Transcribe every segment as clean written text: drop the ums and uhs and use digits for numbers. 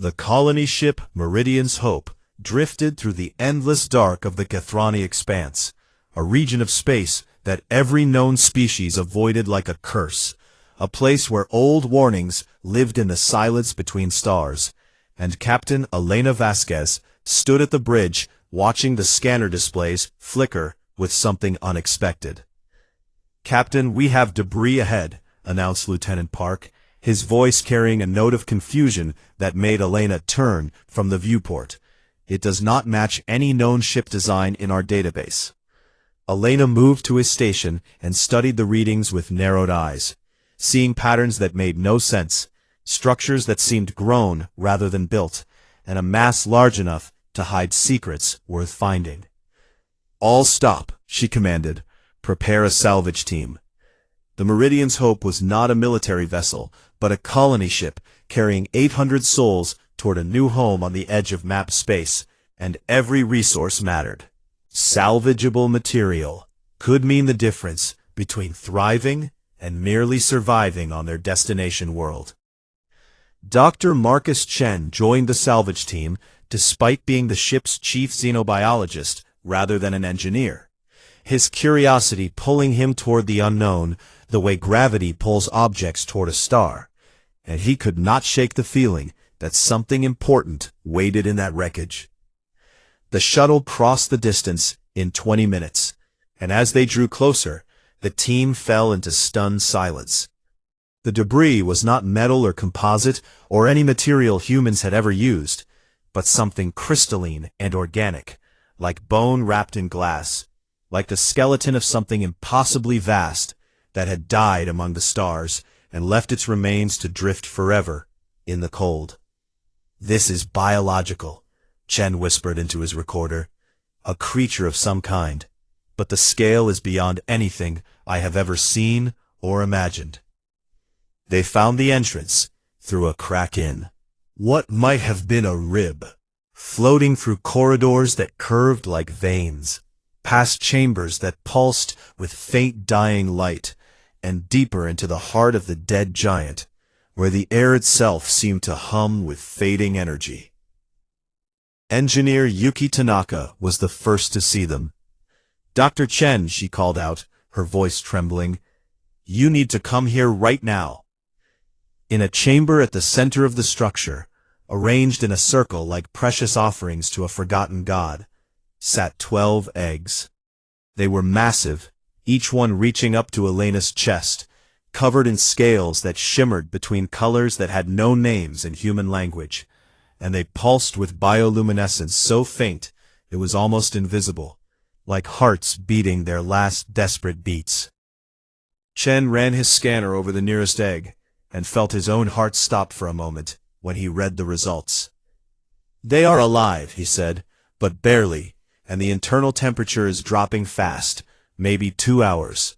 The colony ship Meridian's Hope drifted through the endless dark of the Kathrani expanse, a region of space that every known species avoided like a curse, a place where old warnings lived in the silence between stars, and Captain Elena Vasquez stood at the bridge watching the scanner displays flicker with something unexpected. "Captain, we have debris ahead," announced Lieutenant Park, his voice carrying a note of confusion that made Elena turn from the viewport. "It does not match any known ship design in our database." Elena moved to his station and studied the readings with narrowed eyes, seeing patterns that made no sense, structures that seemed grown rather than built, and a mass large enough to hide secrets worth finding. "All stop," she commanded. "Prepare a salvage team." The Meridian's Hope was not a military vessel, but a colony ship carrying 800 souls toward a new home on the edge of map space, and every resource mattered. Salvageable material could mean the difference between thriving and merely surviving on their destination world. Dr. Marcus Chen joined the salvage team despite being the ship's chief xenobiologist rather than an engineer, his curiosity pulling him toward the unknown the way gravity pulls objects toward a star, and he could not shake the feeling that something important waited in that wreckage. The shuttle crossed the distance in 20 minutes, and as they drew closer, the team fell into stunned silence. The debris was not metal or composite or any material humans had ever used, but something crystalline and organic, like bone wrapped in glass, like the skeleton of something impossibly vast that had died among the stars and left its remains to drift forever in the cold. "This is biological," Chen whispered into his recorder. "A creature of some kind, but the scale is beyond anything I have ever seen or imagined." They found the entrance through a crack in what might have been a rib, floating through corridors that curved like veins, past chambers that pulsed with faint dying light, and deeper into the heart of the dead giant, where the air itself seemed to hum with fading energy. Engineer Yuki Tanaka was the first to see them. "Dr. Chen," she called out, her voice trembling, "you need to come here right now." In a chamber at the center of the structure, arranged in a circle like precious offerings to a forgotten god, sat 12 eggs. They were massive, each one reaching up to Elena's chest, covered in scales that shimmered between colors that had no names in human language, and they pulsed with bioluminescence so faint it was almost invisible, like hearts beating their last desperate beats. Chen ran his scanner over the nearest egg, and felt his own heart stop for a moment when he read the results. "They are alive," he said, "but barely, and the internal temperature is dropping fast, maybe 2 hours.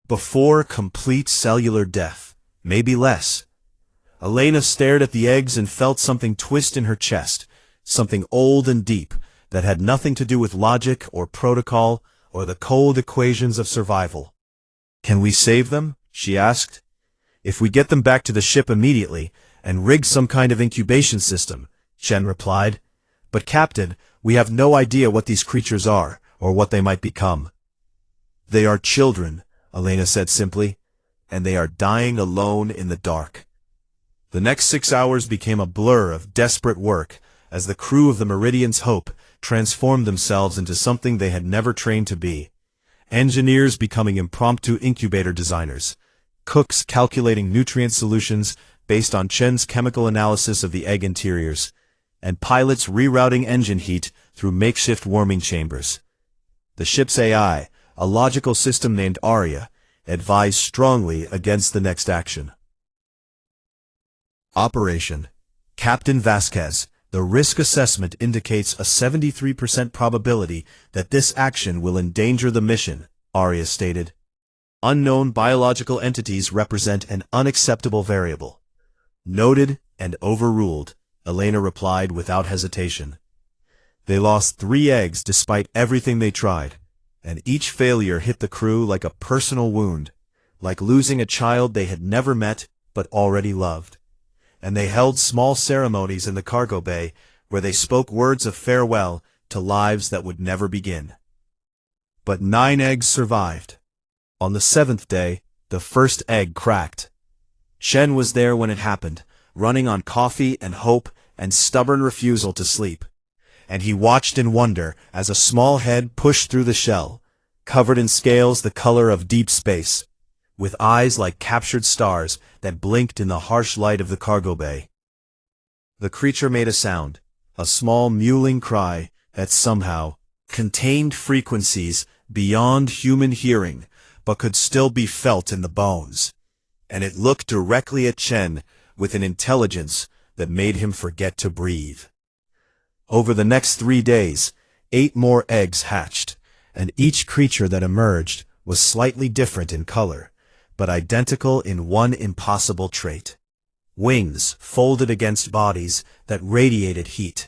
Before complete cellular death, maybe less." Elena stared at the eggs and felt something twist in her chest, something old and deep that had nothing to do with logic or protocol or the cold equations of survival. "Can we save them?" she asked. "If we get them back to the ship immediately and rig some kind of incubation system," Chen replied. "But Captain, we have no idea what these creatures are or what they might become." "They are children," Elena said simply, "and they are dying alone in the dark." The next 6 hours became a blur of desperate work as the crew of the Meridian's Hope transformed themselves into something they had never trained to be. Engineers becoming impromptu incubator designers, cooks calculating nutrient solutions based on Chen's chemical analysis of the egg interiors, and pilots rerouting engine heat through makeshift warming chambers. The ship's AI, a logical system named Aria, advised strongly against the next action. Operation Captain Vasquez, the risk assessment indicates a 73% probability that this action will endanger the mission, Aria stated. Unknown biological entities represent an unacceptable variable. Noted and overruled, Elena replied without hesitation. They lost 3 eggs despite everything they tried, and each failure hit the crew like a personal wound, like losing a child they had never met but already loved. and they held small ceremonies in the cargo bay where they spoke words of farewell to lives that would never begin. But 9 eggs survived. On the 7th day, the first egg cracked. Chen was there when it happened, running on coffee and hope and stubborn refusal to sleep. And he watched in wonder as a small head pushed through the shell, covered in scales the color of deep space, with eyes like captured stars that blinked in the harsh light of the cargo bay. The creature made a sound, a small mewling cry that somehow contained frequencies beyond human hearing, but could still be felt in the bones. And it looked directly at Chen with an intelligence that made him forget to breathe. Over the next 3 days, 8 more eggs hatched, and each creature that emerged was slightly different in color, but identical in one impossible trait. Wings folded against bodies that radiated heat,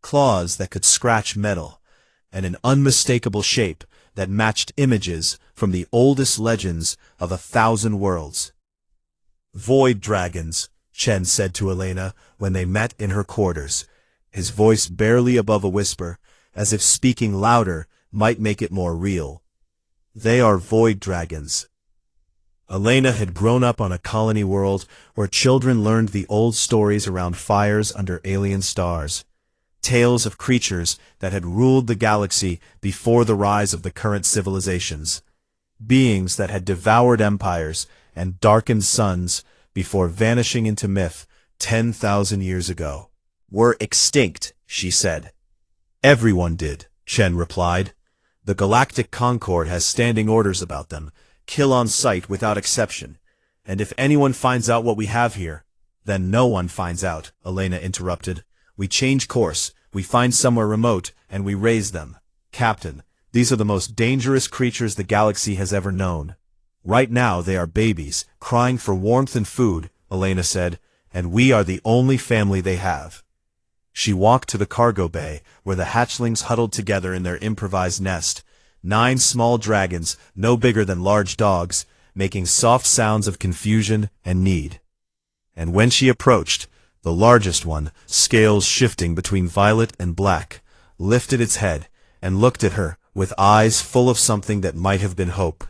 claws that could scratch metal, and an unmistakable shape that matched images from the oldest legends of 1,000 worlds. "Void dragons," Chen said to Elena when they met in her quarters, his voice barely above a whisper, as if speaking louder might make it more real. "They are void dragons." Elena had grown up on a colony world where children learned the old stories around fires under alien stars. Tales of creatures that had ruled the galaxy before the rise of the current civilizations. Beings that had devoured empires and darkened suns before vanishing into myth 10,000 years ago. "Were extinct," she said. "Everyone did," Chen replied. "The Galactic Concord has standing orders about them. Kill on sight without exception. And if anyone finds out what we have here—" "Then no one finds out," Elena interrupted. "We change course, we find somewhere remote, and we raise them. Captain, these are the most dangerous creatures the galaxy has ever known." "Right now they are babies, crying for warmth and food," Elena said, "and we are the only family they have." She walked to the cargo bay, where the hatchlings huddled together in their improvised nest, 9 small dragons, no bigger than large dogs, making soft sounds of confusion and need. And when she approached, the largest one, scales shifting between violet and black, lifted its head and looked at her with eyes full of something that might have been hope.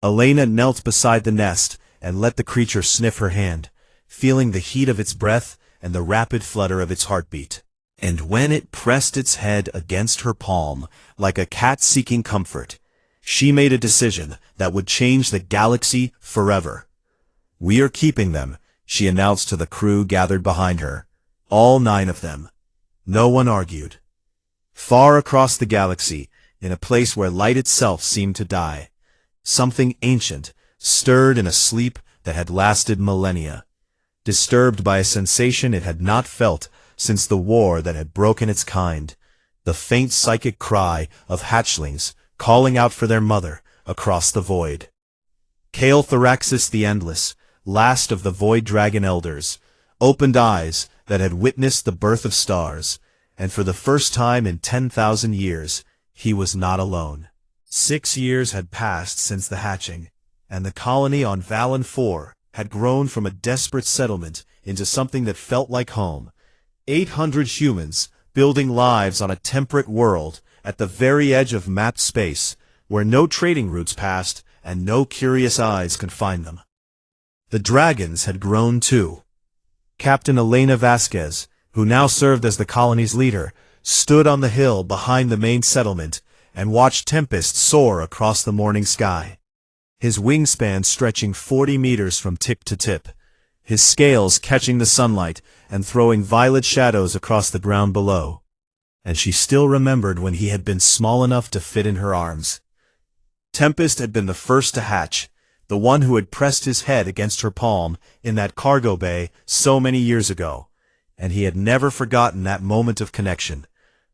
Elena knelt beside the nest and let the creature sniff her hand, feeling the heat of its breath and the rapid flutter of its heartbeat. And when it pressed its head against her palm, like a cat seeking comfort, she made a decision that would change the galaxy forever. "We are keeping them," she announced to the crew gathered behind her. All 9 of them. No one argued. Far across the galaxy, in a place where light itself seemed to die, something ancient stirred in a sleep that had lasted millennia, disturbed by a sensation it had not felt since the war that had broken its kind, the faint psychic cry of hatchlings calling out for their mother across the void. Kael'tharaxis the Endless, last of the Void Dragon Elders, opened eyes that had witnessed the birth of stars, and for the first time in 10,000 years, he was not alone. 6 years had passed since the hatching, and the colony on Valen 4 had grown from a desperate settlement into something that felt like home. 800 humans building lives on a temperate world at the very edge of mapped space, where no trading routes passed and no curious eyes could find them. The dragons had grown too. Captain Elena Vasquez, who now served as the colony's leader, stood on the hill behind the main settlement and watched Tempest soar across the morning sky, his wingspan stretching 40 meters from tip to tip, his scales catching the sunlight and throwing violet shadows across the ground below. And she still remembered when he had been small enough to fit in her arms. Tempest had been the first to hatch, the one who had pressed his head against her palm in that cargo bay so many years ago, and he had never forgotten that moment of connection,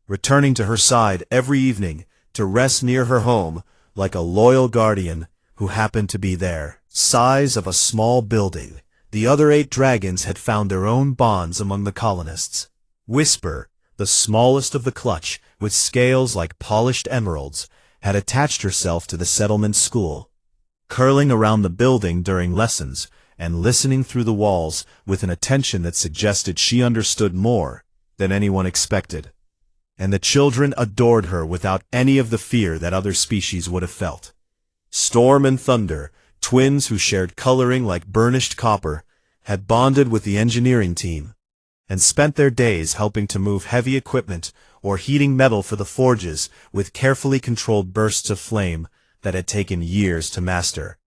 returning to her side every evening to rest near her home like a loyal guardian who happened to be there. Size of a small building, the other 8 dragons had found their own bonds among the colonists. Whisper, the smallest of the clutch, with scales like polished emeralds, had attached herself to the settlement school, curling around the building during lessons and listening through the walls with an attention that suggested she understood more than anyone expected. And the children adored her without any of the fear that other species would have felt. Storm and Thunder, twins who shared coloring like burnished copper, had bonded with the engineering team, and spent their days helping to move heavy equipment or heating metal for the forges with carefully controlled bursts of flame that had taken years to master.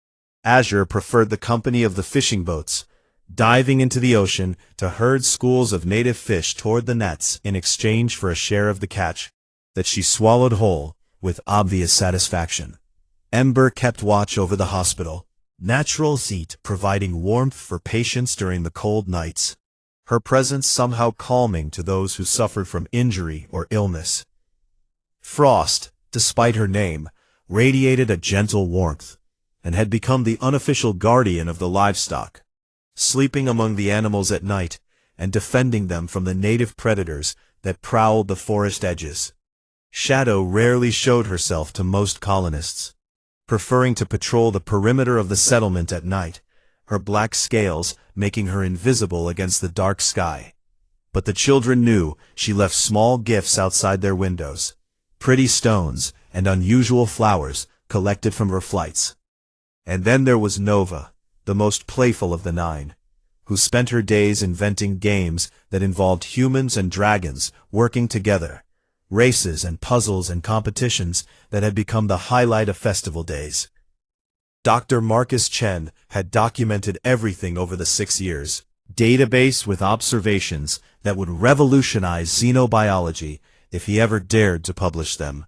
Azure preferred the company of the fishing boats, diving into the ocean to herd schools of native fish toward the nets in exchange for a share of the catch that she swallowed whole with obvious satisfaction. Ember kept watch over the hospital, natural heat providing warmth for patients during the cold nights, her presence somehow calming to those who suffered from injury or illness. Frost, despite her name, radiated a gentle warmth, and had become the unofficial guardian of the livestock, sleeping among the animals at night and defending them from the native predators that prowled the forest edges. Shadow rarely showed herself to most colonists, preferring to patrol the perimeter of the settlement at night, her black scales making her invisible against the dark sky. But the children knew she left small gifts outside their windows, pretty stones and unusual flowers collected from her flights. And then there was Nova, the most playful of the 9, who spent her days inventing games that involved humans and dragons working together, races and puzzles and competitions that had become the highlight of festival days. Dr. Marcus Chen had documented everything over the 6 years, database with observations that would revolutionize xenobiology if he ever dared to publish them.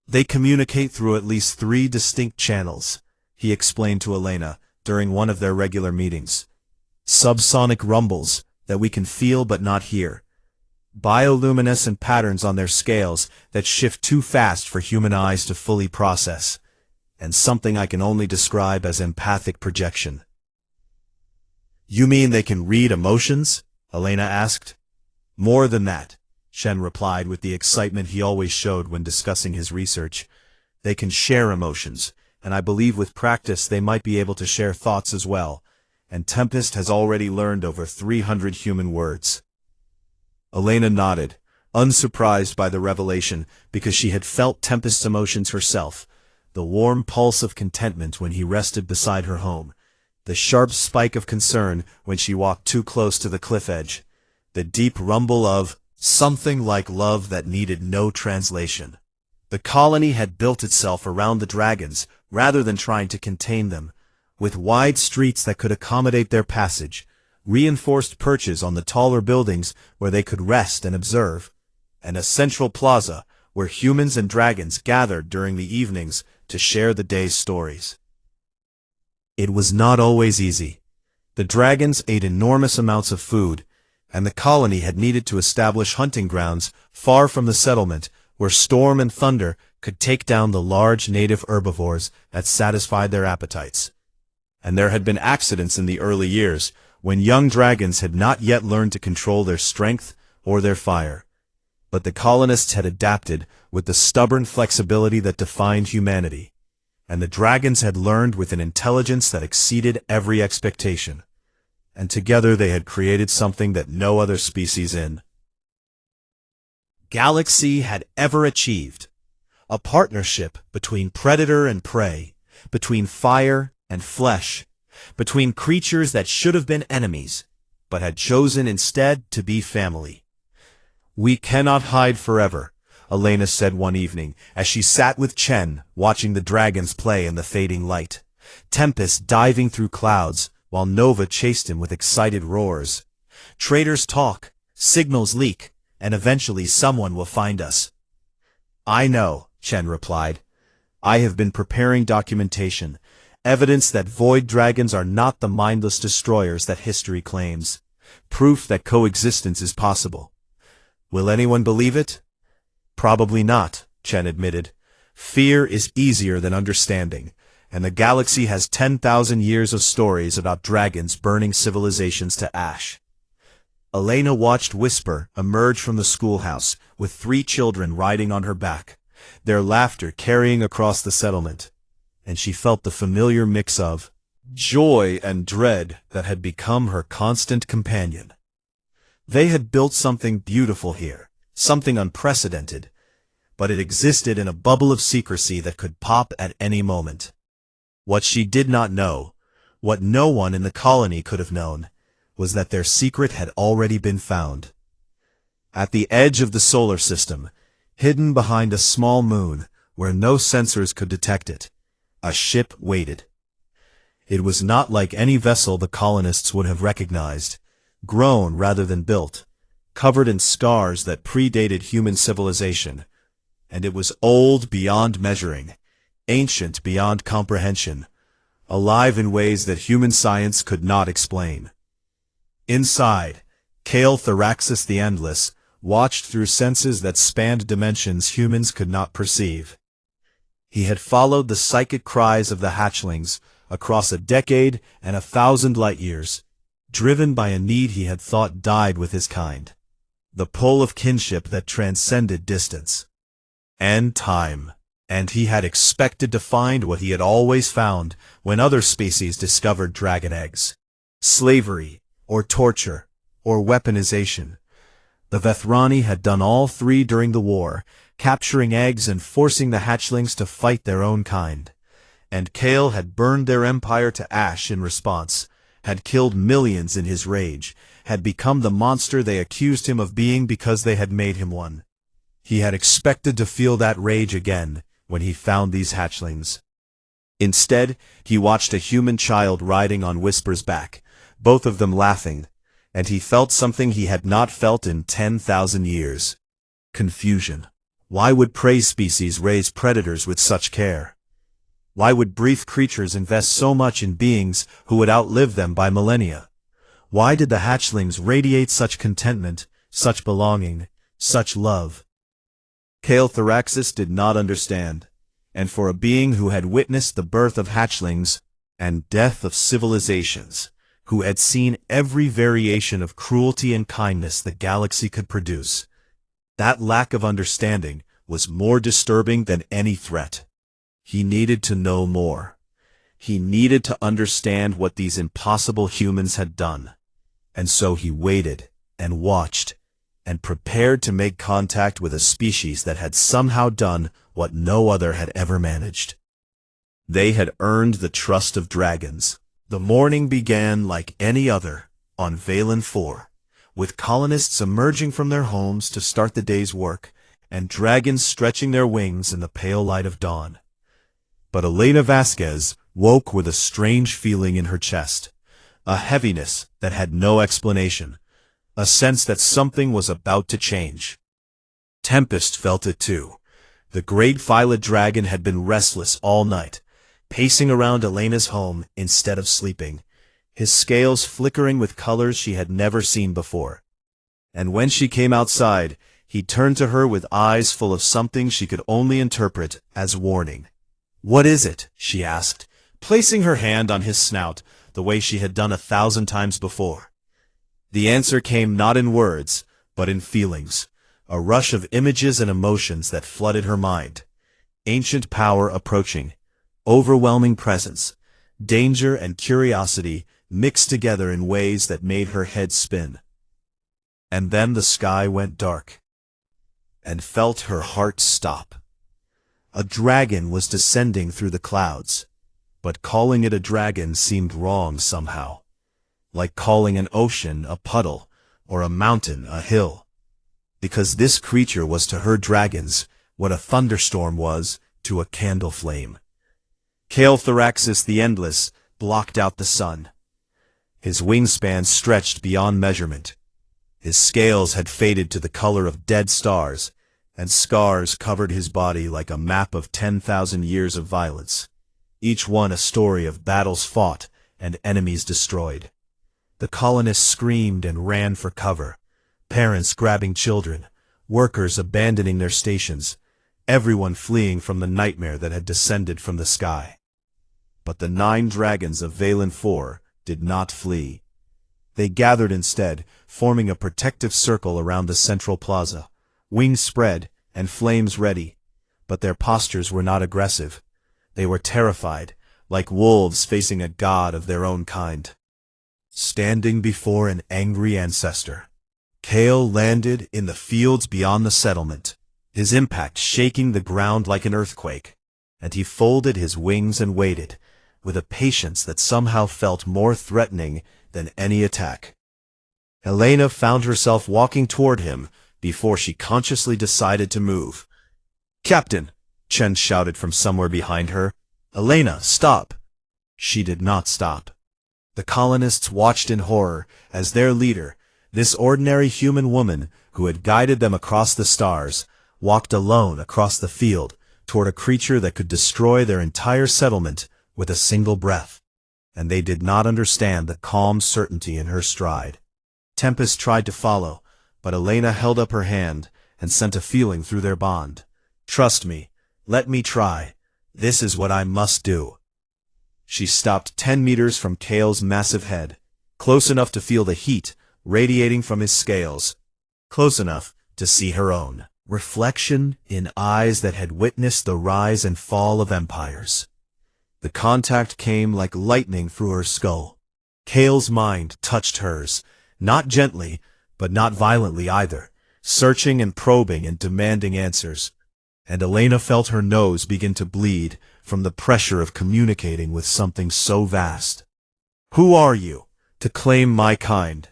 They communicate through at least 3 distinct channels, he explained to Elena during one of their regular meetings. Subsonic rumbles that we can feel but not hear. Bioluminescent patterns on their scales that shift too fast for human eyes to fully process. And something I can only describe as empathic projection. You mean they can read emotions? Elena asked. More than that, Shen replied with the excitement he always showed when discussing his research. They can share emotions, and I believe with practice they might be able to share thoughts as well, and Tempest has already learned over 300 human words. Elena nodded, unsurprised by the revelation because she had felt Tempest's emotions herself, the warm pulse of contentment when he rested beside her home, the sharp spike of concern when she walked too close to the cliff edge, the deep rumble of something like love that needed no translation. The colony had built itself around the dragons rather than trying to contain them, with wide streets that could accommodate their passage, reinforced perches on the taller buildings where they could rest and observe, and a central plaza where humans and dragons gathered during the evenings to share the day's stories. It was not always easy. The dragons ate enormous amounts of food, and the colony had needed to establish hunting grounds far from the settlement where Storm and Thunder could take down the large native herbivores that satisfied their appetites. And there had been accidents in the early years when young dragons had not yet learned to control their strength or their fire. But the colonists had adapted with the stubborn flexibility that defined humanity, and the dragons had learned with an intelligence that exceeded every expectation. And together they had created something that no other species in Galaxy had ever achieved. A partnership between predator and prey, between fire and flesh, between creatures that should have been enemies, but had chosen instead to be family. We cannot hide forever, Elena said one evening as she sat with Chen watching the dragons play in the fading light, Tempest diving through clouds while Nova chased him with excited roars. Traitors talk, signals leak, and eventually someone will find us. I know, Chen replied. I have been preparing documentation, evidence that void dragons are not the mindless destroyers that history claims, proof that coexistence is possible. Will anyone believe it? Probably not, Chen admitted. Fear is easier than understanding, and the galaxy has 10,000 years of stories about dragons burning civilizations to ash. Elena watched Whisper emerge from the schoolhouse with 3 children riding on her back, their laughter carrying across the settlement, and she felt the familiar mix of joy and dread that had become her constant companion. They had built something beautiful here, something unprecedented, but it existed in a bubble of secrecy that could pop at any moment. What she did not know, what no one in the colony could have known, was that their secret had already been found. At the edge of the solar system, hidden behind a small moon where no sensors could detect it, a ship waited. It was not like any vessel the colonists would have recognized, grown rather than built, covered in scars that predated human civilization, and it was old beyond measuring, ancient beyond comprehension, alive in ways that human science could not explain. Inside, Kale Thoraxis the Endless watched through senses that spanned dimensions humans could not perceive. He had followed the psychic cries of the hatchlings across a decade and 1,000 light-years, driven by a need he had thought died with his kind, the pull of kinship that transcended distance and time, and he had expected to find what he had always found when other species discovered dragon eggs: slavery, or torture, or weaponization. The Vethrani had done all three during the war, capturing eggs and forcing the hatchlings to fight their own kind. And Kale had burned their empire to ash in response, had killed millions in his rage, had become the monster they accused him of being because they had made him one. He had expected to feel that rage again when he found these hatchlings. Instead, he watched a human child riding on Whisper's back, both of them laughing, and he felt something he had not felt in 10,000 years. Confusion. Why would prey species raise predators with such care? Why would brief creatures invest so much in beings who would outlive them by millennia? Why did the hatchlings radiate such contentment, such belonging, such love? Kale Thoraxis did not understand, and for a being who had witnessed the birth of hatchlings and death of civilizations, who had seen every variation of cruelty and kindness the galaxy could produce, that lack of understanding was more disturbing than any threat. He needed to know more. He needed to understand what these impossible humans had done. And so he waited and watched and prepared to make contact with a species that had somehow done what no other had ever managed. They had earned the trust of dragons. The morning began like any other on Valen 4, with colonists emerging from their homes to start the day's work, and dragons stretching their wings in the pale light of dawn. But Elena Vasquez woke with a strange feeling in her chest, a heaviness that had no explanation, a sense that something was about to change. Tempest felt it too. The great violet dragon had been restless all night, pacing around Elena's home instead of sleeping, his scales flickering with colors she had never seen before. And when she came outside, he turned to her with eyes full of something she could only interpret as warning. "What is it?" she asked, placing her hand on his snout the way she had done 1,000 times before. The answer came not in words, but in feelings, a rush of images and emotions that flooded her mind. Ancient power approaching, overwhelming presence, danger and curiosity mixed together in ways that made her head spin. And then the sky went dark, and felt her heart stop. A dragon was descending through the clouds, but calling it a dragon seemed wrong somehow, like calling an ocean a puddle or a mountain a hill, because this creature was to her dragons what a thunderstorm was to a candle flame. Kale Thoraxis the Endless blocked out the sun. His wingspan stretched beyond measurement. His scales had faded to the color of dead stars, and scars covered his body like a map of 10,000 years of violence, each one a story of battles fought and enemies destroyed. The colonists screamed and ran for cover, parents grabbing children, workers abandoning their stations, everyone fleeing from the nightmare that had descended from the sky. But the 9 dragons of Valen 4 did not flee. They gathered instead, forming a protective circle around the central plaza, wings spread and flames ready, but their postures were not aggressive. They were terrified, like wolves facing a god of their own kind. Standing before an angry ancestor, Kale landed in the fields beyond the settlement, his impact shaking the ground like an earthquake, and he folded his wings and waited, with a patience that somehow felt more threatening than any attack. Helena found herself walking toward him before she consciously decided to move. "Captain!" Chen shouted from somewhere behind her. "Helena, stop!" She did not stop. The colonists watched in horror as their leader, this ordinary human woman who had guided them across the stars, walked alone across the field toward a creature that could destroy their entire settlement with a single breath. And they did not understand the calm certainty in her stride. Tempest tried to follow, but Helena held up her hand and sent a feeling through their bond. "Trust me. Let me try. This is what I must do." She stopped 10 meters from Kale's massive head, close enough to feel the heat radiating from his scales, close enough to see her own reflection in eyes that had witnessed the rise and fall of empires. The contact came like lightning through her skull. Kale's mind touched hers, not gently, but not violently either, searching and probing and demanding answers. And Helena felt her nose begin to bleed from the pressure of communicating with something so vast. "Who are you, to claim my kind?"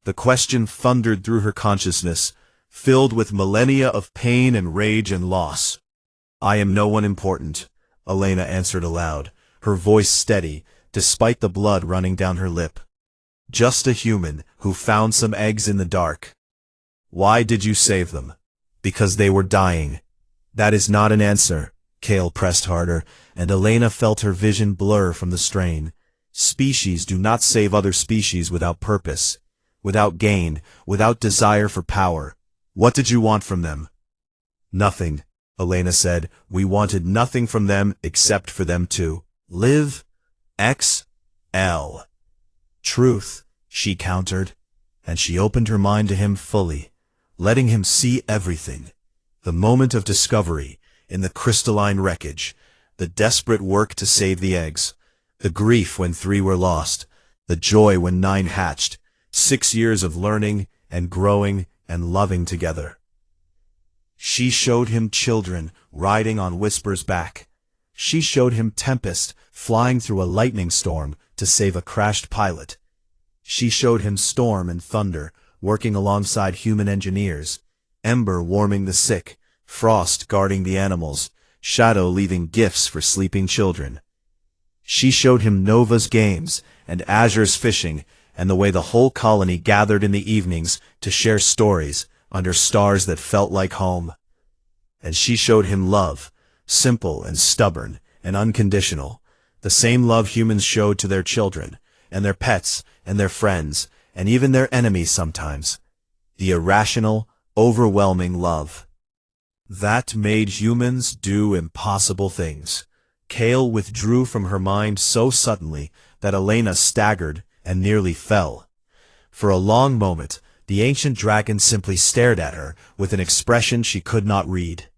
The question thundered through her consciousness, filled with millennia of pain and rage and loss. "I am no one important," Helena answered aloud, her voice steady, despite the blood running down her lip. "Just a human who found some eggs in the dark." "Why did you save them?" "Because they were dying." "That is not an answer." Kale pressed harder, and Helena felt her vision blur from the strain. "Species do not save other species without purpose, without gain, without desire for power. What did you want from them?" "Nothing," Helena said. "We wanted nothing from them except for them to live. XL. Truth," she countered, and she opened her mind to him fully, letting him see everything. The moment of discovery in the crystalline wreckage, the desperate work to save the eggs, the grief when 3 were lost, the joy when 9 hatched, 6 years of learning and growing and loving together. She showed him children riding on Whisper's back. She showed him Tempest flying through a lightning storm to save a crashed pilot. She showed him Storm and Thunder working alongside human engineers, Ember warming the sick, Frost guarding the animals, Shadow leaving gifts for sleeping children. She showed him Nova's games and Azure's fishing, and the way the whole colony gathered in the evenings to share stories under stars that felt like home. And she showed him love, simple and stubborn and unconditional, the same love humans showed to their children, and their pets, and their friends, and even their enemies sometimes. The irrational, overwhelming love that made humans do impossible things. Kale withdrew from her mind so suddenly that Helena staggered and nearly fell. For a long moment, the ancient dragon simply stared at her with an expression she could not read.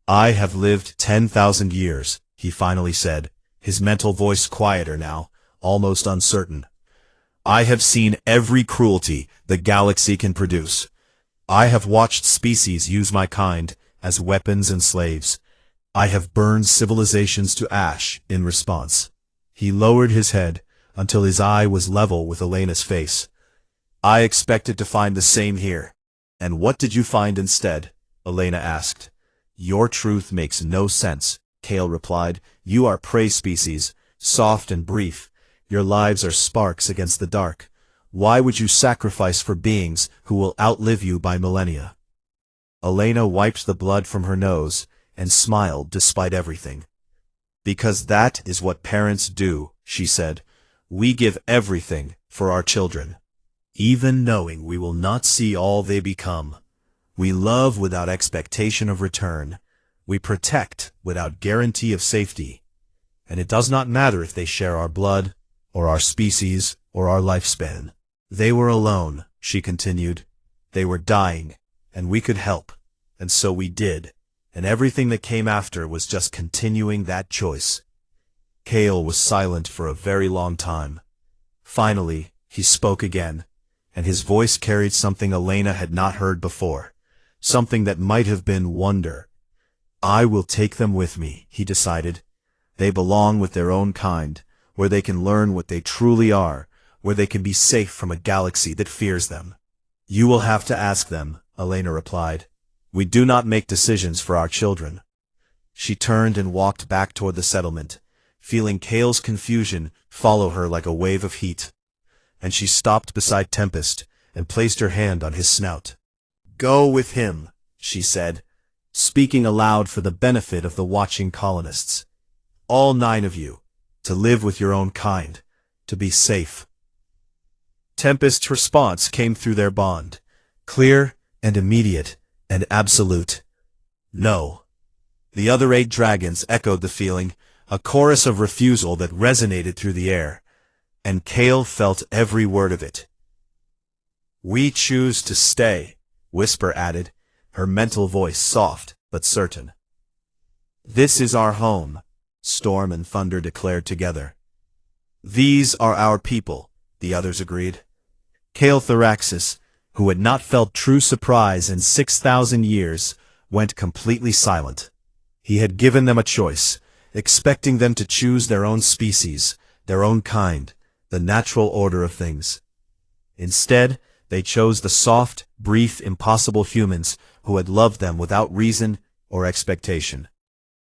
"I have lived 10,000 years, he finally said, his mental voice quieter now, almost uncertain. "I have seen every cruelty the galaxy can produce. I have watched species use my kind as weapons and slaves. I have burned civilizations to ash in response." He lowered his head until his eye was level with Elena's face. "I expected to find the same here." "And what did you find instead?" Helena asked. "Your truth makes no sense," Kale replied. "You are prey species, soft and brief. Your lives are sparks against the dark. Why would you sacrifice for beings who will outlive you by millennia?" Helena wiped the blood from her nose and smiled despite everything. "Because that is what parents do," she said. "We give everything for our children, even knowing we will not see all they become. We love without expectation of return. We protect without guarantee of safety. And it does not matter if they share our blood, or our species, or our lifespan." "They were alone," she continued. "They were dying, and we could help, and so we did, and everything that came after was just continuing that choice." Kale was silent for a very long time. Finally, he spoke again, and his voice carried something Elena had not heard before, something that might have been wonder. "I will take them with me," he decided. "They belong with their own kind, where they can learn what they truly are, where they can be safe from a galaxy that fears them." "You will have to ask them," Elena replied. "We do not make decisions for our children." She turned and walked back toward the settlement, feeling Kale's confusion follow her like a wave of heat. And she stopped beside Tempest and placed her hand on his snout. "Go with him," she said, speaking aloud for the benefit of the watching colonists. "All 9 of you, to live with your own kind, to be safe." Tempest's response came through their bond, clear and immediate and absolute. "No." The other 8 dragons echoed the feeling, a chorus of refusal that resonated through the air, and Kale felt every word of it. "We choose to stay," Whisper added, her mental voice soft but certain. "This is our home," Storm and Thunder declared together. "These are our people," the others agreed. Kale Thoraxis, who had not felt true surprise in 6,000 years, went completely silent. He had given them a choice, expecting them to choose their own species, their own kind, the natural order of things. Instead, they chose the soft, brief, impossible humans who had loved them without reason or expectation.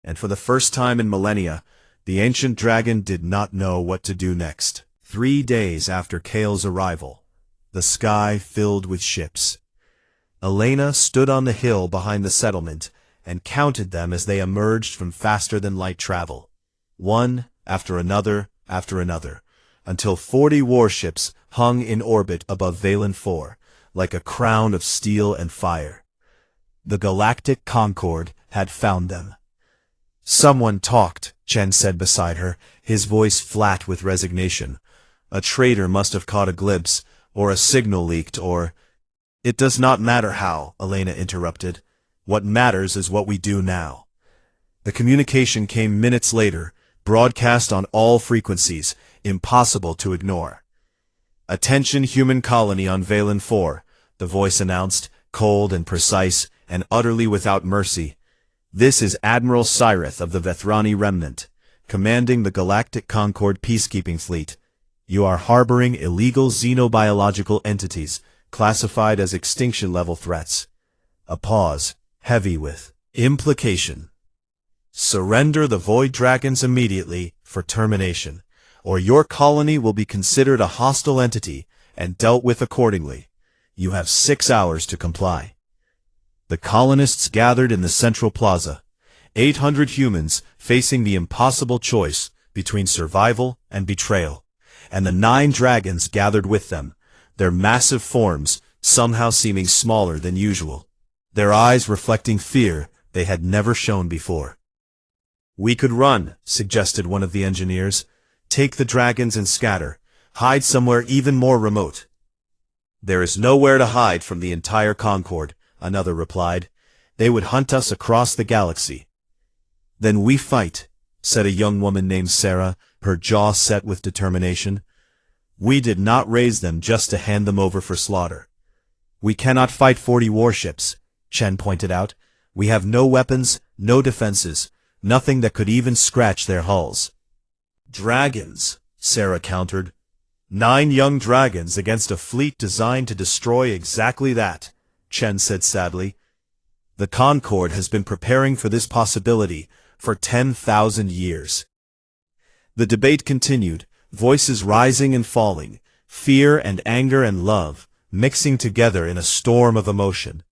And for the first time in millennia, the ancient dragon did not know what to do next. 3 days after Kale's arrival, the sky filled with ships. Elena stood on the hill behind the settlement and counted them as they emerged from faster-than-light travel, one after another, until 40 warships hung in orbit above Valen 4, like a crown of steel and fire. The Galactic Concord had found them. "Someone talked," Chen said beside her, his voice flat with resignation. "A traitor must have caught a glimpse, or a signal leaked, or—" "It does not matter how," Elena interrupted. "What matters is what we do now." The communication came minutes later, broadcast on all frequencies, impossible to ignore. "Attention human colony on Valen 4, the voice announced, cold and precise and utterly without mercy. "This is Admiral Cyrith of the Vethrani Remnant, commanding the Galactic Concord peacekeeping fleet. You are harboring illegal xenobiological entities, classified as extinction-level threats." A pause, heavy with implication. "Surrender the Void Dragons immediately for termination, or your colony will be considered a hostile entity and dealt with accordingly. You have 6 hours to comply." The colonists gathered in the central plaza, 800 humans facing the impossible choice between survival and betrayal, and the 9 dragons gathered with them, their massive forms somehow seeming smaller than usual, their eyes reflecting fear they had never shown before. "We could run," suggested one of the engineers. "Take the dragons and scatter, hide somewhere even more remote." "There is nowhere to hide from the entire Concord," another replied. "They would hunt us across the galaxy." "Then we fight," said a young woman named Sarah, her jaw set with determination. "We did not raise them just to hand them over for slaughter." "We cannot fight 40 warships," Chen pointed out. "We have no weapons, no defenses, nothing that could even scratch their hulls." "Dragons," Sarah countered. 9 young dragons against a fleet designed to destroy exactly that," Chen said sadly. "The Concord has been preparing for this possibility for 10,000 years." The debate continued, voices rising and falling, fear and anger and love mixing together in a storm of emotion.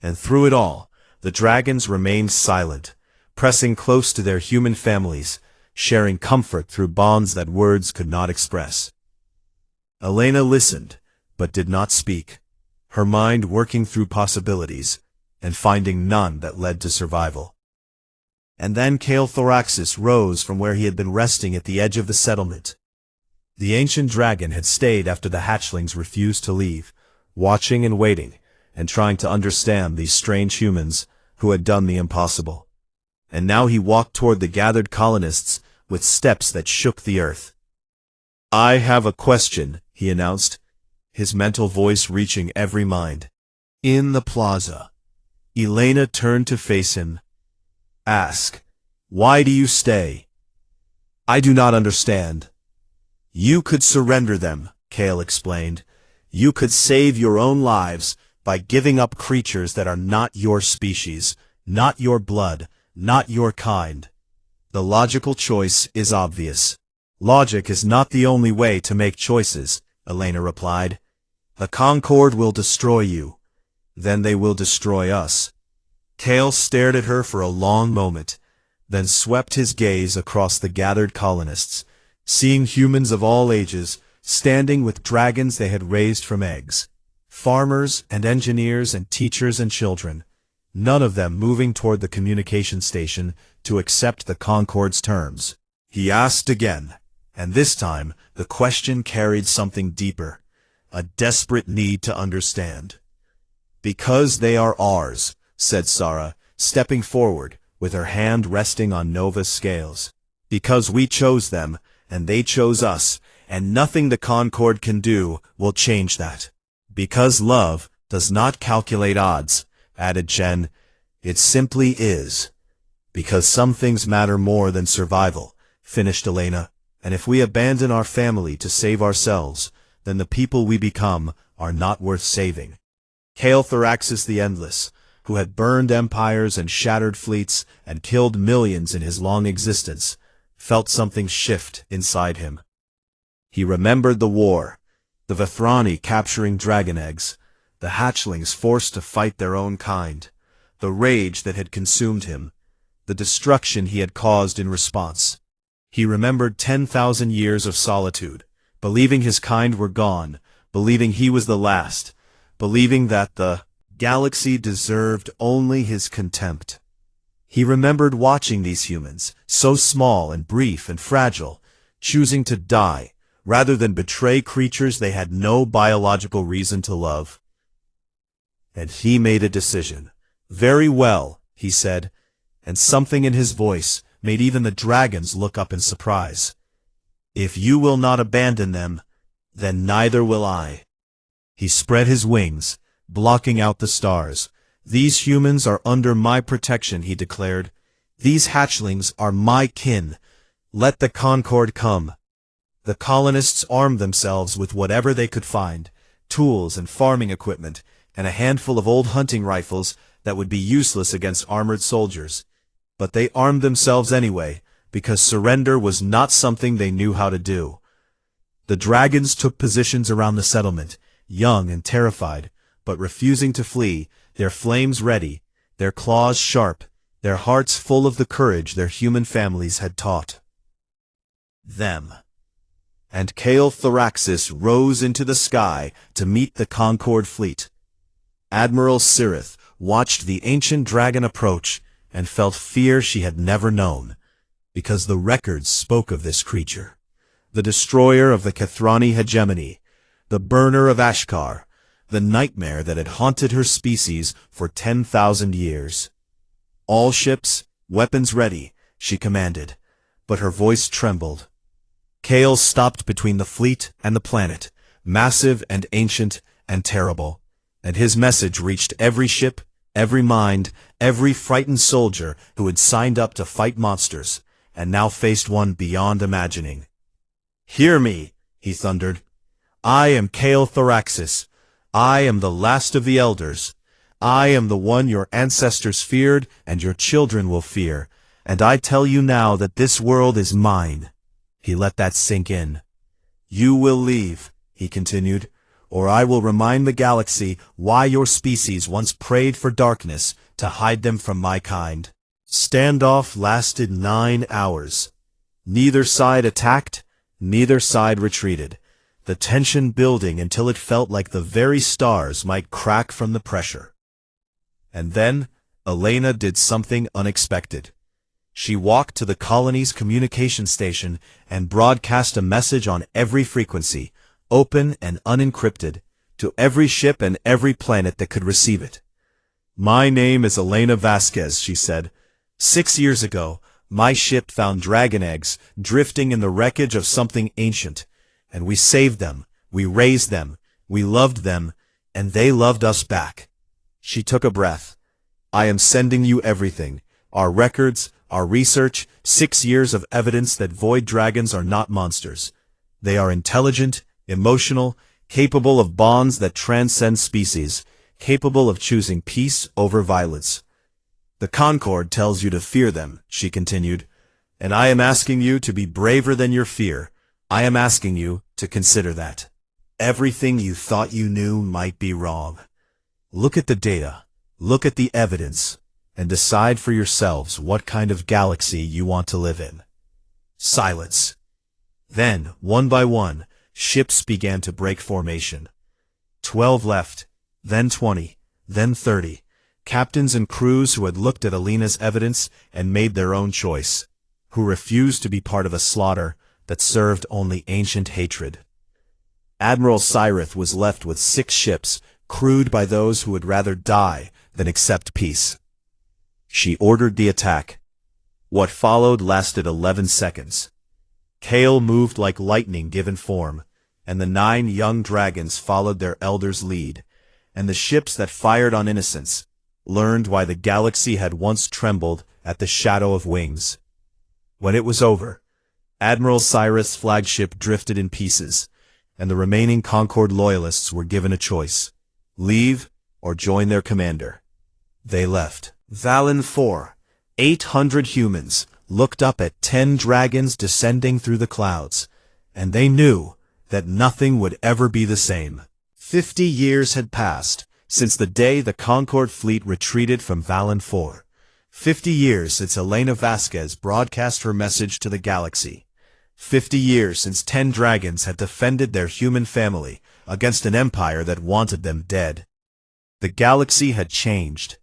And through it all, the dragons remained silent, pressing close to their human families, sharing comfort through bonds that words could not express. Elena listened, but did not speak, her mind working through possibilities, and finding none that led to survival. And then Kale Thoraxis rose from where he had been resting at the edge of the settlement. The ancient dragon had stayed after the hatchlings refused to leave, watching and waiting, and trying to understand these strange humans who had done the impossible. And now he walked toward the gathered colonists with steps that shook the earth. "I have a question," he announced, his mental voice reaching every mind. In the plaza, Elena turned to face him. "Ask, why do you stay?" "I do not understand." "You could surrender them," Kale explained. "You could save your own lives by giving up creatures that are not your species, not your blood, not your kind. The logical choice is obvious." "Logic is not the only way to make choices," Elena replied. "The Concord will destroy you. Then they will destroy us." Kale stared at her for a long moment, then swept his gaze across the gathered colonists, seeing humans of all ages standing with dragons they had raised from eggs. Farmers and engineers and teachers and children, none of them moving toward the communication station to accept the Concord's terms. He asked again, and this time the question carried something deeper, a desperate need to understand. "Because they are ours," said Sarah, stepping forward, with her hand resting on Nova's scales. "Because we chose them, and they chose us, and nothing the Concord can do will change that. Because love does not calculate odds," added Jen. "It simply is. Because some things matter more than survival," finished Elena. "And if we abandon our family to save ourselves, then the people we become are not worth saving." Hail Thoraxis the Endless, who had burned empires and shattered fleets and killed millions in his long existence, felt something shift inside him. He remembered the war, the Vethrani capturing dragon eggs, the hatchlings forced to fight their own kind, the rage that had consumed him, the destruction he had caused in response. He remembered 10,000 years of solitude, believing his kind were gone, believing he was the last, believing that the galaxy deserved only his contempt. He remembered watching these humans, so small and brief and fragile, choosing to die rather than betray creatures they had no biological reason to love. And he made a decision. "Very well," he said, and something in his voice made even the dragons look up in surprise. "If you will not abandon them, then neither will I." He spread his wings, blocking out the stars. "These humans are under my protection," he declared. "These hatchlings are my kin. Let the Concord come." The colonists armed themselves with whatever they could find, tools and farming equipment, and a handful of old hunting rifles that would be useless against armored soldiers. But they armed themselves anyway, because surrender was not something they knew how to do. The dragons took positions around the settlement, young and terrified, but refusing to flee, their flames ready, their claws sharp, their hearts full of the courage their human families had taught them. And Kale Thoraxis rose into the sky to meet the Concord fleet. Admiral Sirith watched the ancient dragon approach and felt fear she had never known, because the records spoke of this creature, the destroyer of the Kethrani hegemony, the burner of Ashkar, the nightmare that had haunted her species for 10,000 years. "All ships, weapons ready," she commanded, but her voice trembled. Kale stopped between the fleet and the planet, massive and ancient and terrible, and his message reached every ship, every mind, every frightened soldier who had signed up to fight monsters, and now faced one beyond imagining. "Hear me," he thundered. "I am Kale Thoraxis. I am the last of the elders. I am the one your ancestors feared and your children will fear, and I tell you now that this world is mine." He let that sink in. "You will leave," he continued, "or I will remind the galaxy why your species once prayed for darkness to hide them from my kind." Standoff lasted 9 hours. Neither side attacked, neither side retreated, the tension building until it felt like the very stars might crack from the pressure. And then Elena did something unexpected. She walked to the colony's communication station and broadcast a message on every frequency, open and unencrypted, to every ship and every planet that could receive it. "My name is Elena Vasquez," she said. "6 years ago, My ship found dragon eggs drifting in the wreckage of something ancient, and we saved them, we raised them, we loved them, and they loved us back. She took a breath. I am sending you everything. Our records, our research, 6 years of evidence that void dragons are not monsters. They are intelligent, emotional, capable of bonds that transcend species, capable of choosing peace over violence. The Concord tells you to fear them, she continued, and I am asking you to be braver than your fear. I am asking you to consider that. Everything you thought you knew might be wrong. Look at the data, look at the evidence, and decide for yourselves what kind of galaxy you want to live in. Silence. Then, one by one, ships began to break formation. 12 left, then 20, then 30. Captains and crews who had looked at Alina's evidence and made their own choice, who refused to be part of a slaughter that served only ancient hatred. Admiral Cyrith was left with 6 ships, crewed by those who would rather die than accept peace. She ordered the attack. What followed lasted 11 seconds. Kale moved like lightning given form, and the 9 young dragons followed their elder's lead, and the ships that fired on innocence learned why the galaxy had once trembled at the shadow of wings. When it was over, Admiral Cyrith's flagship drifted in pieces, and the remaining Concord loyalists were given a choice: leave or join their commander. They left. Valen 4, 800 humans, looked up at 10 dragons descending through the clouds, and they knew that nothing would ever be the same. 50 years had passed since the day the Concord fleet retreated from Valen 4. 50 years since Elena Vasquez broadcast her message to the galaxy. 50 years since 10 dragons had defended their human family against an empire that wanted them dead. The galaxy had changed.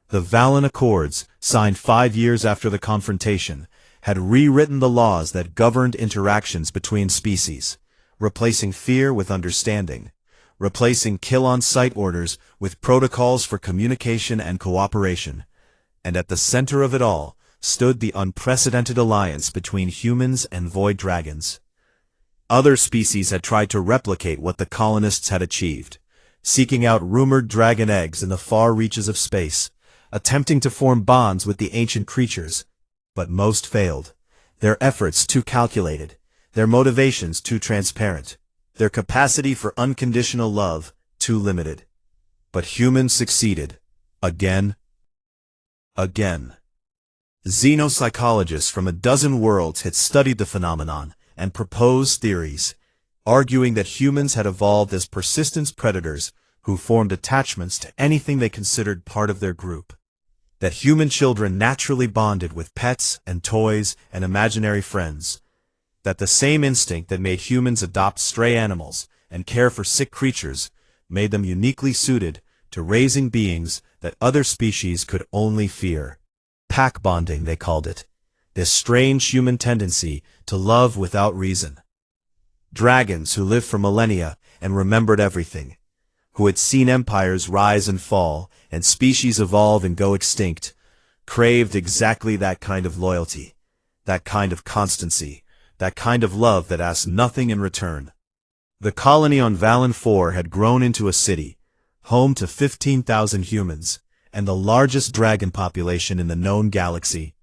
The Valen Accords, signed 5 years after the confrontation, had rewritten the laws that governed interactions between species, replacing fear with understanding, replacing kill-on-sight orders with protocols for communication and cooperation. And at the center of it all stood the unprecedented alliance between humans and void dragons. Other species had tried to replicate what the colonists had achieved, seeking out rumored dragon eggs in the far reaches of space, attempting to form bonds with the ancient creatures, but most failed. Their efforts too calculated, their motivations too transparent, their capacity for unconditional love too limited. But humans succeeded. Again. Again. Xenopsychologists from a dozen worlds had studied the phenomenon and proposed theories, arguing that humans had evolved as persistence predators who formed attachments to anything they considered part of their group. That human children naturally bonded with pets and toys and imaginary friends. That the same instinct that made humans adopt stray animals and care for sick creatures made them uniquely suited to raising beings that other species could only fear. Pack bonding, they called it. This strange human tendency to love without reason. Dragons who lived for millennia and remembered everything, who had seen empires rise and fall and species evolve and go extinct, craved exactly that kind of loyalty, that kind of constancy, that kind of love that asked nothing in return. The colony on Valen 4 had grown into a city, home to 15,000 humans, and the largest dragon population in the known galaxy.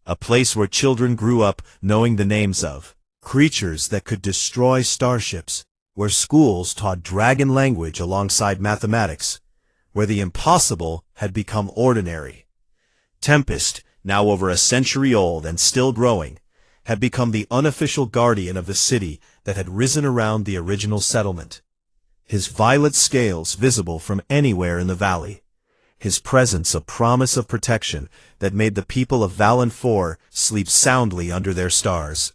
A place where children grew up knowing the names of creatures that could destroy starships, where schools taught dragon language alongside mathematics, where the impossible had become ordinary. Tempest, now over a century old and still growing, had become the unofficial guardian of the city that had risen around the original settlement. His violet scales visible from anywhere in the valley. His presence a promise of protection that made the people of Valen 4 sleep soundly under their stars.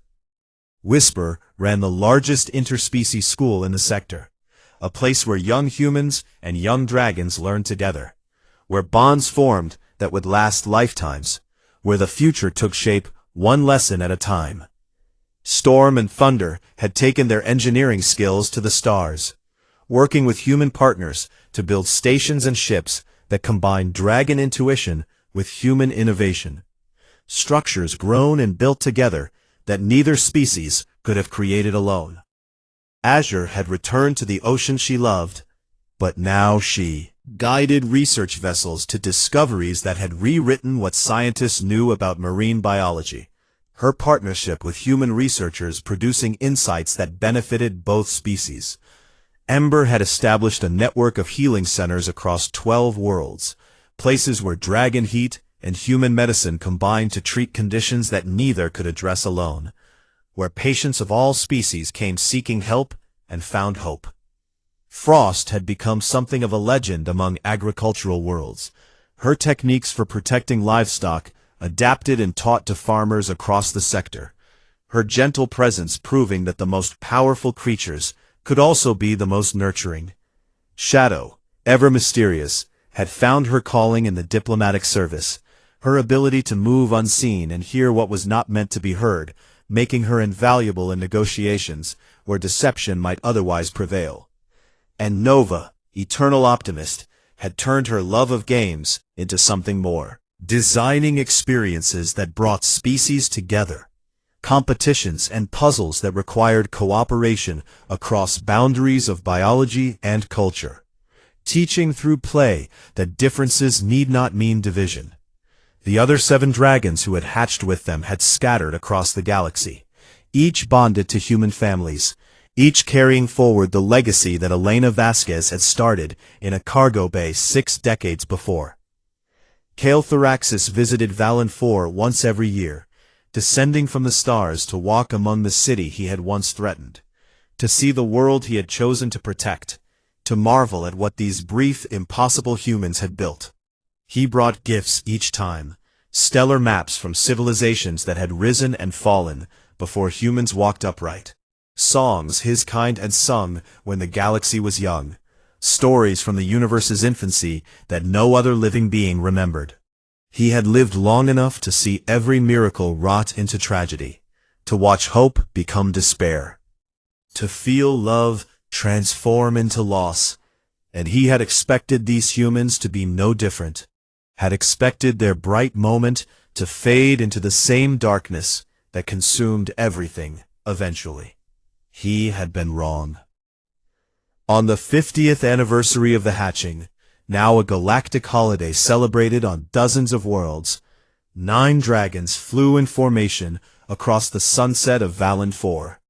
Whisper ran the largest interspecies school in the sector, a place where young humans and young dragons learned together, where bonds formed that would last lifetimes, where the future took shape one lesson at a time. Storm and Thunder had taken their engineering skills to the stars, working with human partners to build stations and ships that combined dragon intuition with human innovation. structures grown and built together that neither species could have created alone. Azure had returned to the ocean she loved, but now she guided research vessels to discoveries that had rewritten what scientists knew about marine biology. Her partnership with human researchers producing insights that benefited both species. Ember had established a network of healing centers across 12 worlds, places where dragon heat and human medicine combined to treat conditions that neither could address alone, where patients of all species came seeking help and found hope. Frost had become something of a legend among agricultural worlds. Her techniques for protecting livestock adapted and taught to farmers across the sector, her gentle presence proving that the most powerful creatures could also be the most nurturing. Shadow, ever mysterious, had found her calling in the diplomatic service, her ability to move unseen and hear what was not meant to be heard, making her invaluable in negotiations where deception might otherwise prevail. And Nova, eternal optimist, had turned her love of games into something more, designing experiences that brought species together, competitions and puzzles that required cooperation across boundaries of biology and culture, teaching through play that differences need not mean division. The other 7 dragons who had hatched with them had scattered across the galaxy, each bonded to human families, each carrying forward the legacy that Elena Vasquez had started in a cargo bay 6 decades before. Kael'theraxis visited Valen 4 once every year, descending from the stars to walk among the city he had once threatened, to see the world he had chosen to protect, to marvel at what these brief, impossible humans had built. He brought gifts each time, stellar maps from civilizations that had risen and fallen before humans walked upright. Songs his kind had sung when the galaxy was young, stories from the universe's infancy that no other living being remembered. He had lived long enough to see every miracle wrought into tragedy, to watch hope become despair, to feel love transform into loss, and he had expected these humans to be no different, had expected their bright moment to fade into the same darkness that consumed everything eventually. He had been wrong. On the 50th anniversary of the hatching, now a galactic holiday celebrated on dozens of worlds, 9 dragons flew in formation across the sunset of Valen 4.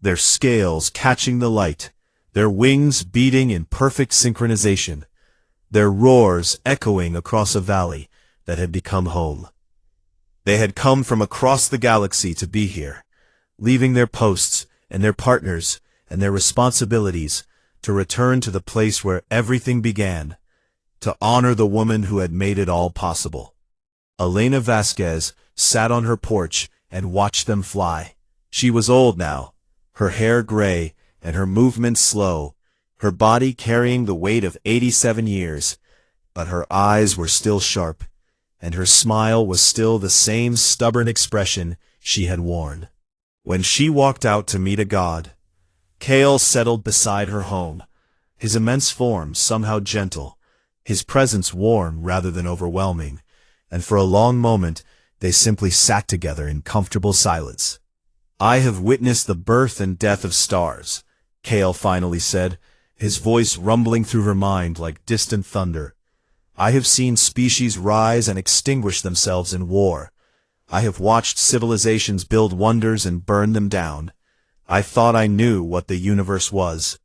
Their scales catching the light, their wings beating in perfect synchronization, their roars echoing across a valley that had become home. They had come from across the galaxy to be here, leaving their posts and their partners and their responsibilities to return to the place where everything began, to honor the woman who had made it all possible. Elena Vasquez sat on her porch and watched them fly. She was old now, her hair gray and her movements slow, her body carrying the weight of 87 years, but her eyes were still sharp, and her smile was still the same stubborn expression she had worn. When she walked out to meet a god, Kael settled beside her home, his immense form somehow gentle, his presence warm rather than overwhelming, and for a long moment they simply sat together in comfortable silence. "I have witnessed the birth and death of stars," Kael finally said, his voice rumbling through her mind like distant thunder. "I have seen species rise and extinguish themselves in war. I have watched civilizations build wonders and burn them down. I thought I knew what the universe was."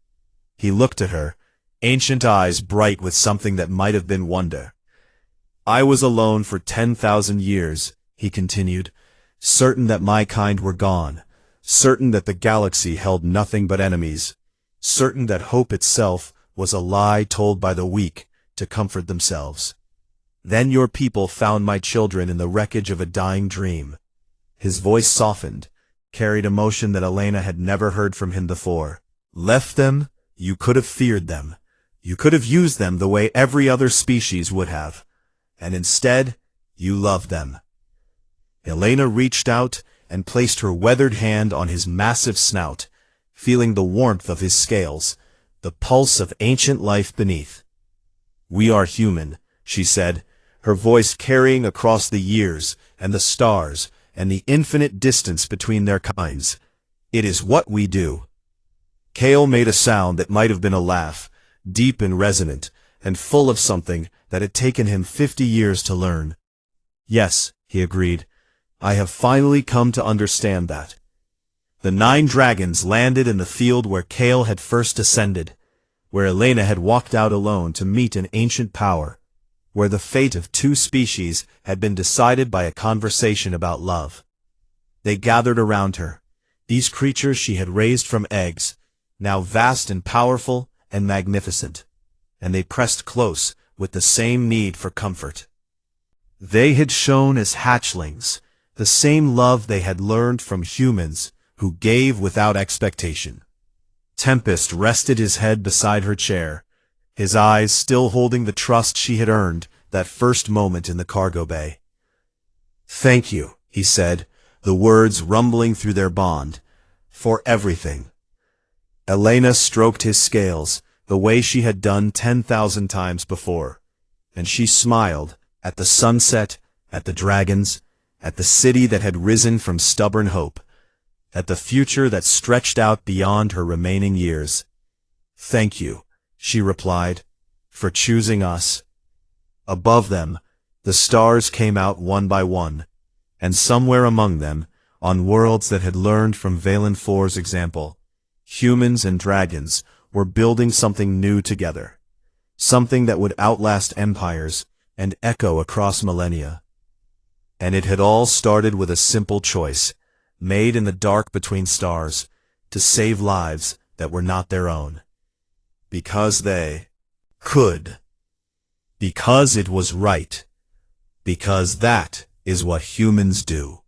He looked at her, ancient eyes bright with something that might have been wonder. "I was alone for 10,000 years, he continued, certain that my kind were gone, certain that the galaxy held nothing but enemies, certain that hope itself was a lie told by the weak to comfort themselves. Then your people found my children in the wreckage of a dying dream." His voice softened, carried emotion that Elena had never heard from him before. "Left them, you could have feared them. You could have used them the way every other species would have. And instead, you loved them." Elena reached out and placed her weathered hand on his massive snout, feeling the warmth of his scales, the pulse of ancient life beneath. "We are human," she said, her voice carrying across the years and the stars and the infinite distance between their kinds. "It is what we do." Kale made a sound that might have been a laugh, deep and resonant, and full of something that had taken him 50 years to learn. "Yes," he agreed, "I have finally come to understand that." The 9 dragons landed in the field where Kale had first ascended, where Elena had walked out alone to meet an ancient power, where the fate of 2 species had been decided by a conversation about love. They gathered around her, these creatures she had raised from eggs, now vast and powerful and magnificent, and they pressed close with the same need for comfort. They had shown as hatchlings the same love they had learned from humans who gave without expectation. Tempest rested his head beside her chair, his eyes still holding the trust she had earned that first moment in the cargo bay. "Thank you," he said, the words rumbling through their bond, "for everything." Elena stroked his scales the way she had done 10,000 times before, and she smiled at the sunset, at the dragons, at the city that had risen from stubborn hope, at the future that stretched out beyond her remaining years. "Thank you," she replied, "for choosing us." Above them, the stars came out one by one, and somewhere among them, on worlds that had learned from Valen 4's example, humans and dragons were building something new together, something that would outlast empires and echo across millennia. And it had all started with a simple choice, made in the dark between stars, to save lives that were not their own. Because they could. Because it was right. Because that is what humans do.